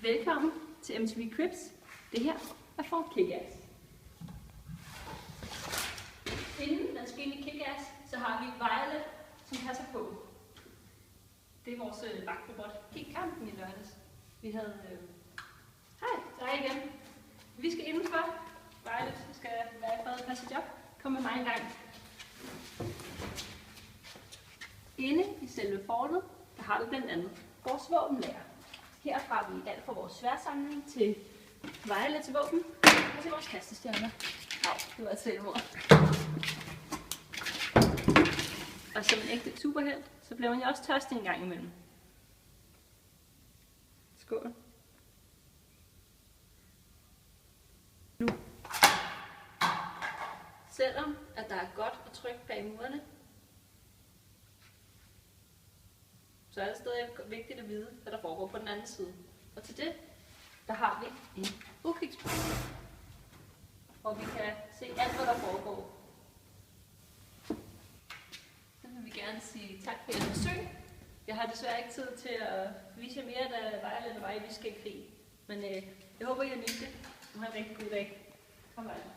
Velkommen til MTV Cribs. Det her er for Kick-Ass. Inden den skal ind i Kick-Ass, så har vi Violet, som passer på. Det er vores vagtrobot. Gik kampen i lørdags. Vi havde... Hej, der er igen. Vi skal indenfor. Violet skal være i fred og passe job. Kom med mig en gang. Inde i selve fortet, der har du blandt andet vores våbenlager. Herfra har vi alt fra vores sværsamling til Violet til våben og til vores kastestjerner. Det var et selvmord. Og som en ægte superhelt, så bliver man jo også tørstig en gang imellem. Skål. Nu. Selvom at der er godt og trygt bag murene, så er det stadig vigtigt at vide, hvad der foregår på den anden side. Og til det, der har vi en udkigspunkt, hvor vi kan se alt, hvad der foregår. Så vil vi gerne sige tak for jeres besøg. Jeg har desværre ikke tid til at vise jer mere, da Violet var i Viskæg krig. Men jeg håber, I har nydt det. Nu har en rigtig god dag. Kom, Violet.